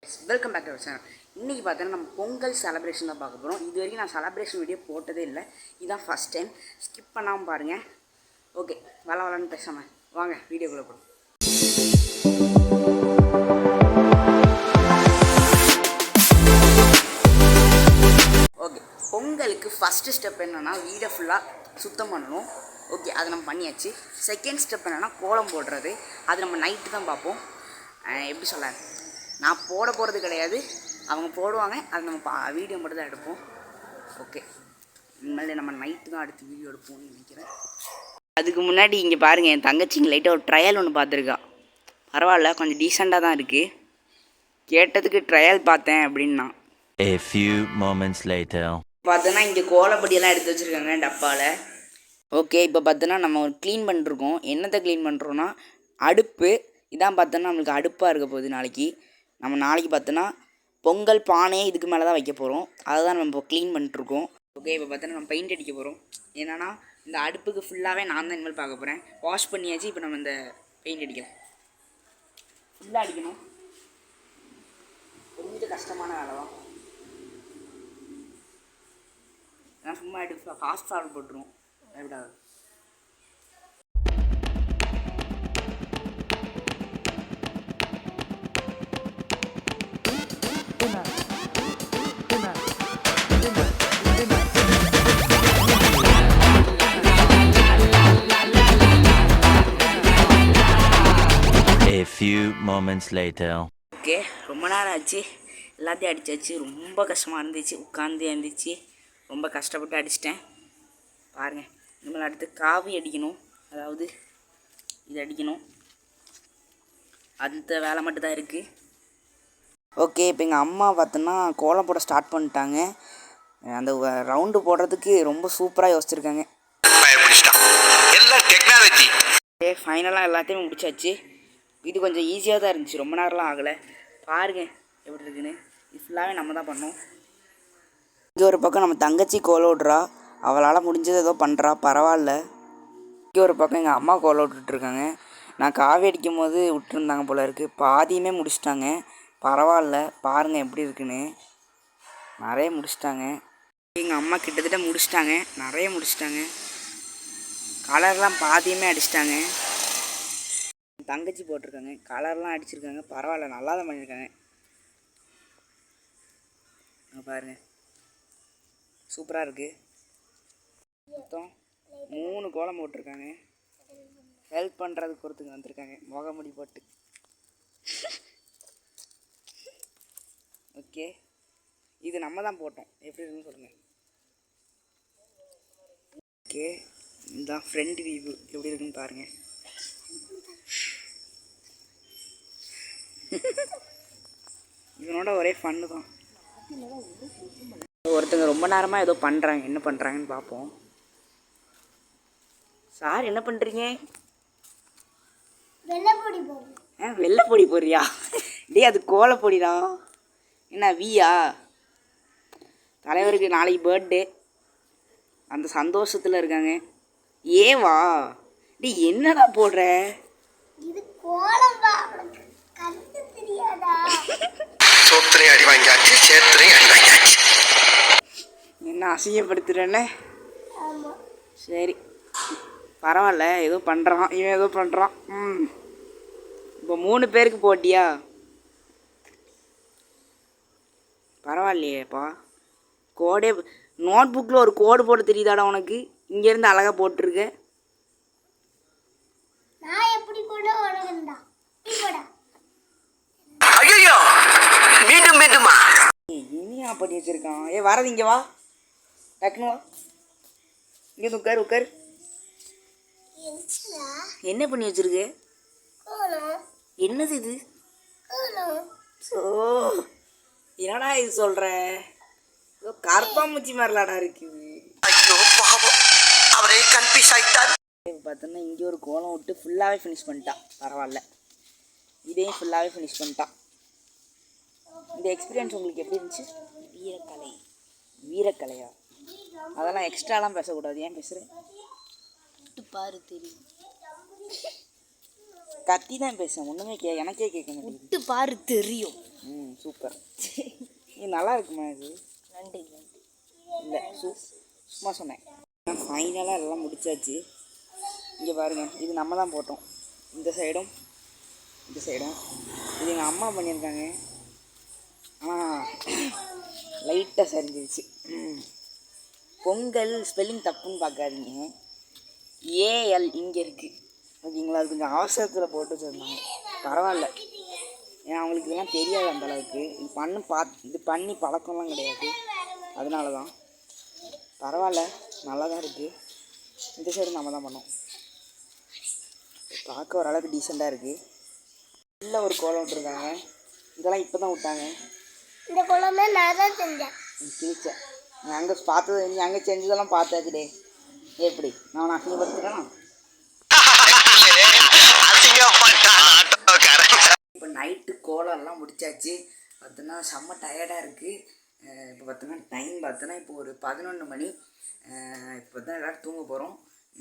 Welcome back to our channel. இன்றைக்கி பார்த்தீங்கன்னா நம்ம பொங்கல் செலப்ரேஷன் தான் பார்க்க போகிறோம். இது வரைக்கும் நான் செலப்ரேஷன் வீடியோ போட்டதே இல்லை, இதுதான் ஃபஸ்ட் டைம். ஸ்கிப் பண்ணாமல் பாருங்கள். ஓகே, வளன்னு பேசாமல் வாங்க வீடியோக்குள்ளே போகிறோம். ஓகே, பொங்கலுக்கு ஃபஸ்ட்டு ஸ்டெப் என்னென்னா வீடை ஃபுல்லாக சுத்தம் பண்ணணும். ஓகே, அதை நம்ம பண்ணியாச்சு. செகண்ட் ஸ்டெப் என்னென்னா கோலம் போடுறது. அது நம்ம நைட்டு தான் பார்ப்போம். எப்படி சொல்ல, நான் போட போகிறது கிடையாது, அவங்க போடுவாங்க. அது நம்ம வீடியோ மட்டும் தான் எடுப்போம். ஓகே, இனிமேல் நம்ம நைட்டு தான் அடுத்து வீடியோ எடுப்போம்னு நினைக்கிறேன். அதுக்கு முன்னாடி இங்கே பாருங்கள், என் தங்கச்சிங்க லைட்டாக ஒரு ட்ரையல் ஒன்று பார்த்துருக்கா. பரவாயில்ல, கொஞ்சம் டீசெண்டாக தான் இருக்குது. கேட்டதுக்கு ட்ரையல் பார்த்தேன் அப்படின்னா. A few moments later. பார்த்தோன்னா இங்கே கோலப்படியெல்லாம் எடுத்து வச்சுருக்காங்க டப்பாவில். ஓகே, இப்போ பார்த்தோன்னா நம்ம ஒரு க்ளீன் பண்ணிருக்கோம். என்னத்தை க்ளீன் பண்ணுறோன்னா அடுப்பு. இதான் பார்த்தோன்னா நம்மளுக்கு அடுப்பாக இருக்க போகுது நாளைக்கு. நம்ம நாளைக்கு பார்த்தோன்னா பொங்கல் பானையே இதுக்கு மேலே தான் வைக்க போகிறோம். அதை தான் நம்ம இப்போ க்ளீன் பண்ணிட்டுருக்கோம். ஓகே, இப்போ பார்த்தோன்னா நம்ம பெயிண்ட் அடிக்க போகிறோம். என்னென்னா இந்த அடுப்புக்கு ஃபுல்லாகவே நான் தான் இனிமேல் பார்க்க போகிறேன். வாஷ் பண்ணியாச்சு. இப்போ நம்ம இந்த பெயிண்ட் அடிக்கலாம். ஃபுல்லாக அடிக்கணும். கொஞ்சம் கஷ்டமான வேலை தான். நான் சும்மா எடுத்து ஃபாஸ்ட் ஃபார்வர்ட் போட்டுருவோம். விடாது. A few moments later. Okay, ரொம்ப நேரம் ஆச்சு. எல்லாத்தையும் அடித்தாச்சு. ரொம்ப கஷ்டமாக இருந்துச்சு. உட்காந்து எழுந்திரிச்சு ரொம்ப கஷ்டப்பட்டு அடிச்சிட்டேன். பாருங்கள், இனிமேல் அடுத்து காவி அடிக்கணும். அதாவது இது அடிக்கணும். அந்த வேலை மட்டும் தான் இருக்குது. ஓகே, இப்போ எங்கள் அம்மா பார்த்தோன்னா கோலம் போட ஸ்டார்ட் பண்ணிட்டாங்க. அந்த ரவுண்டு போடுறதுக்கு ரொம்ப சூப்பராக யோசிச்சிருக்காங்க. ஓகே, ஃபைனலாக எல்லாத்தையும் முடிச்சாச்சு. இது கொஞ்சம் ஈஸியாக தான் இருந்துச்சு, ரொம்ப நேரம்லாம் ஆகலை. பாருங்கள் எப்படி இருக்குன்னு. இது ஃபுல்லாகவே நம்ம தான் பண்ணோம். இங்கே ஒரு பக்கம் நம்ம தங்கச்சி கோலம் விட்றா. அவளால் முடிஞ்சது ஏதோ பண்ணுறா, பரவாயில்ல. இங்கே ஒரு பக்கம் எங்கள் அம்மா கோலம் விட்டுட்ருக்காங்க. நான் காவி அடிக்கும் போது விட்டுருந்தாங்க போல இருக்குது. பாதியுமே முடிச்சிட்டாங்க. பரவாயில்ல, பாருங்கள் எப்படி இருக்குன்னு. நிறைய முடிச்சிட்டாங்க. எங்கள் அம்மா கிட்டத்தட்ட முடிச்சிட்டாங்க, நிறைய முடிச்சிட்டாங்க. கலர்லாம் பாதியுமே அடிச்சிட்டாங்க. தங்கச்சி போட்டிருக்காங்க, கலர்லாம் அடிச்சிருக்காங்க. பரவாயில்ல, நல்லா தான் பண்ணியிருக்காங்க. பாருங்கள், சூப்பராக இருக்குது. மொத்தம் 3 கோலம் போட்டிருக்காங்க. ஹெல்ப் பண்ணுறதுக்கு ஒருத்தங்க வந்திருக்காங்க முகமுடி போட்டு. ஓகே, இது நம்ம தான் போட்டோம். எப்படி இருக்குன்னு சொல்லுங்கள். ஓகே, இந்த ஃப்ரண்ட் வியூ எப்படி இருக்குன்னு பாருங்கள். இவனோட ஒரே ஃபன்னு தான். ஒருத்தங்க ரொம்ப நேரமாக ஏதோ பண்ணுறாங்க. என்ன பண்ணுறாங்கன்னு பார்ப்போம். சார் என்ன பண்ணுறீங்க? வெள்ளைப்பொடி போடுறியா? டே, அது கோலப்பொடிடா. என்ன வீயா? தலைவருக்கு நாளைக்கு பர்த்டே, அந்த சந்தோஷத்தில் இருக்காங்க. ஏவா? டே, என்னடா போடுற? என்ன அசிங்கப்படுத்துறேன்னு? சரி, பரவாயில்ல, ஏதோ பண்ணுறான். இவன் ஏதோ பண்ணுறான். இப்போ 3 பேருக்கு போட்டியா? பரவாயில்லையேப்பா. கோடே நோட் புக்கில் ஒரு கோடு போட தெரியுதாடா உனக்கு? இங்கேருந்து அழகாக போட்டிருக்க. இனியா பண்ணி வச்சிருக்கான். வரது இங்கே வா, டக்குனு வா. இங்கே உட்கார் உட்கார். என்ன பண்ணி வச்சிருக்க? என்னது இது? ஸோ என்னடா இது சொல்கிற? ஏதோ கரப்பாம்பூச்சி மாதிரிலாடா இருக்குது. அவரே கன்ஃபியூஸ் ஆகிட்டார். பார்த்தோன்னா இங்கே ஒரு கோலம் விட்டு ஃபுல்லாகவே ஃபினிஷ் பண்ணிட்டான். பரவாயில்ல, இதையும் ஃபுல்லாகவே ஃபினிஷ் பண்ணிட்டான். இந்த எக்ஸ்பீரியன்ஸ் உங்களுக்கு எப்படி இருந்துச்சு? வீரக்கலை. வீரக்கலையா? அதெல்லாம் எக்ஸ்ட்ராலாம் பேசக்கூடாது. ஏன் பேசுகிறேன்? பாரு தெரியும். கத்தி தான் பேசுவேன், ஒன்றுமே எனக்கே கேட்க மாட்டேங்குது. விட்டு பாரு தெரியும். ம், சூப்பர். இது நல்லா இருக்குமா இது? நன்றி. இல்லை, சும்மா சொன்னேன். ஃபைனலாக எல்லாம் முடிச்சாச்சு. இங்கே பாருங்கள், இது நம்ம தான் போட்டோம். இந்த சைடும் இந்த சைடும் இது எங்கள் அம்மா பண்ணியிருக்காங்க. ஆனால் லைட்டாக சரிஞ்சிருச்சு. பொங்கல் ஸ்பெல்லிங் தப்புன்னு பார்க்காதீங்க, ஏஎல் இங்கே இருக்குது ஓகேங்களா. அது கொஞ்சம் அவசரத்தில் போட்டு வச்சுருந்தாங்க, பரவாயில்ல. ஏன்னா அவங்களுக்கு இதெல்லாம் தெரியாது அந்தளவுக்கு. இது பண்ணி பழக்கம்லாம் கிடையாது, அதனால தான். பரவாயில்ல, நல்லா தான் இருக்குது. இந்த சைடு நம்ம தான் பண்ணோம். பார்க்க ஓரளவுக்கு டீசெண்டாக இருக்குது. நல்ல ஒரு கோலம் விட்டுருக்காங்க. இதெல்லாம் இப்போ தான் விட்டாங்க. இந்த கோலமே நான் தான் செஞ்சேன். கிழிச்சேன். நீ அங்கே பார்த்தது, நீ அங்கே செஞ்சதெல்லாம் பார்த்தாச்சுடே. எப்படி நான் அசிங்கப்படுத்துகிறேன்னா? இப்போ நைட்டு கோலம்லாம் முடிச்சாச்சு. பார்த்தோன்னா செம்ம டயர்டாக இருக்குது. இப்போ பார்த்தோன்னா டைம் பார்த்தோன்னா இப்போ ஒரு 11 மணி. இப்போ தான் எல்லோரும் தூங்க போகிறோம்.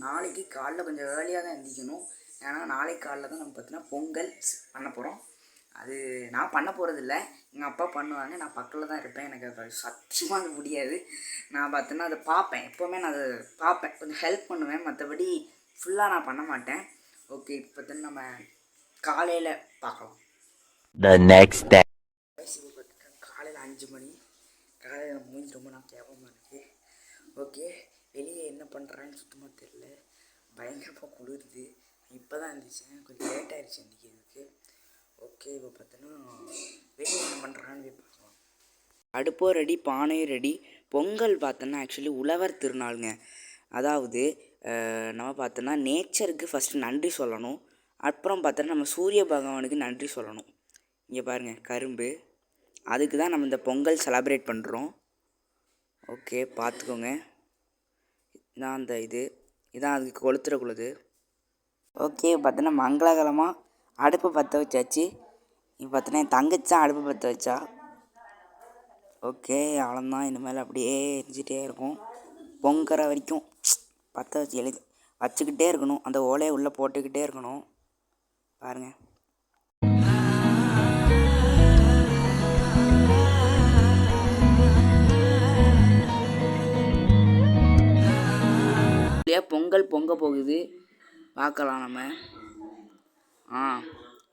நாளைக்கு காலைல கொஞ்சம் ஏர்லியாக தான் எந்திரிக்கணும். ஏன்னா நாளைக்கு காலைல தான் நம்ம பார்த்தோன்னா பொங்கல் பண்ண போகிறோம். அது நான் பண்ண போகிறதில்ல, எங்கள் அப்பா பண்ணுவாங்க. நான் பக்கத்தில் தான் இருப்பேன். எனக்கு அது சத்தியமாக அது முடியாது. நான் பார்த்தோன்னா அதை பார்ப்பேன், எப்போவுமே நான் அதை பார்ப்பேன், கொஞ்சம் ஹெல்ப் பண்ணுவேன். மற்றபடி ஃபுல்லாக நான் பண்ண மாட்டேன். ஓகே, இப்போ பார்த்தோன்னா நம்ம காலையில் பார்க்கலாம். The next day. இப்போ பார்த்தீங்கன்னா காலையில் 5 மணி. காலையில் மூஞ்சி ரொம்ப நான் கேவலமாக இருக்குது. ஓகே, வெளியே என்ன பண்ணுறான்னு சுத்தமாக தெரில, பயங்கரமாக குளிருது. இப்போ தான் இருந்துச்சேன், கொஞ்சம் லேட் ஆகிடுச்சு எந்திக்கிறதுக்கு. ஓகே, இப்போ பார்த்தோன்னா வெளியே என்ன பண்ணுறான்னு பார்க்கலாம். அடுப்போ ரெடி, பானையும் ரெடி. பொங்கல் பார்த்தோன்னா ஆக்சுவலி உழவர் திருநாளுங்க. அதாவது நம்ம பார்த்தோன்னா நேச்சருக்கு ஃபஸ்ட்டு நன்றி சொல்லணும். அப்புறம் பார்த்தோன்னா நம்ம சூரிய பகவானுக்கு நன்றி சொல்லணும். இங்கே பாருங்கள், கரும்பு, அதுக்கு தான் நம்ம இந்த பொங்கல் செலப்ரேட் பண்ணுறோம். ஓகே, பார்த்துக்கோங்க. இதான் அந்த இதான் அதுக்கு கொளுத்துறக்குள்ளது. ஓகே, பார்த்தோன்னா மங்களகரமாக அடுப்பு பற்ற வச்சாச்சு. இப்போ பார்த்தோன்னா என் தங்கச்சி தான் அடுப்பு பற்ற வச்சா. ஓகே, அவ்வளோதான். இனிமேல் அப்படியே எரிஞ்சிட்டே இருக்கும் பொங்குற வரைக்கும். பற்ற வச்சு வச்சுக்கிட்டே இருக்கணும், அந்த ஓலையை உள்ளே போட்டுக்கிட்டே இருக்கணும். பாருங்கள், பொங்கல் பொங்க போகுது, பார்க்கலாம் நம்ம.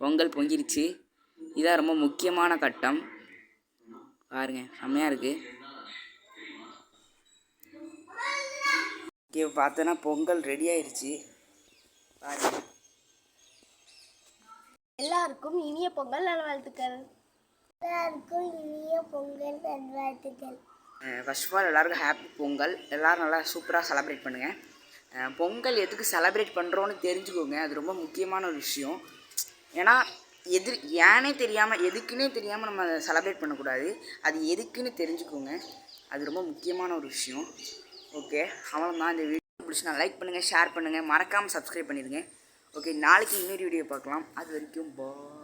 பொங்கல் பொங்கிருச்சு. இதான் ரொம்ப முக்கியமான கட்டம். பாருங்க, செம்மையாக இருக்குது. இங்கே பார்த்தோன்னா பொங்கல் ரெடி ஆயிடுச்சு. பாருங்க, எல்லாருக்கும் இனிய பொங்கல் நல்வாழ்த்துக்கள். எல்லாருக்கும் இனிய பொங்கல் நல்வாழ்த்துக்கள். ஃபர்ஸ்ட் ஆஃப் ஆல் எல்லாருக்கும் ஹாப்பி பொங்கல். எல்லோரும் நல்லா சூப்பராக செலப்ரேட் பண்ணுங்கள். பொங்கல் எதுக்கு செலப்ரேட் பண்ணுறோன்னு தெரிஞ்சுக்கோங்க, அது ரொம்ப முக்கியமான ஒரு விஷயம். ஏன்னா ஏன்னே தெரியாமல், எதுக்குன்னே தெரியாமல் நம்ம செலப்ரேட் பண்ணக்கூடாது. அது எதுக்குன்னு தெரிஞ்சுக்கோங்க, அது ரொம்ப முக்கியமான ஒரு விஷயம். ஓகே, அவ்வளோதான். இந்த வீடியோ பிடிச்சினா லைக் பண்ணுங்கள், ஷேர் பண்ணுங்கள், மறக்காமல் சப்ஸ்கிரைப் பண்ணிடுங்க. ஓகே, நாளைக்கு இன்னொரு வீடியோ பார்க்கலாம். அது வரைக்கும் பாய்.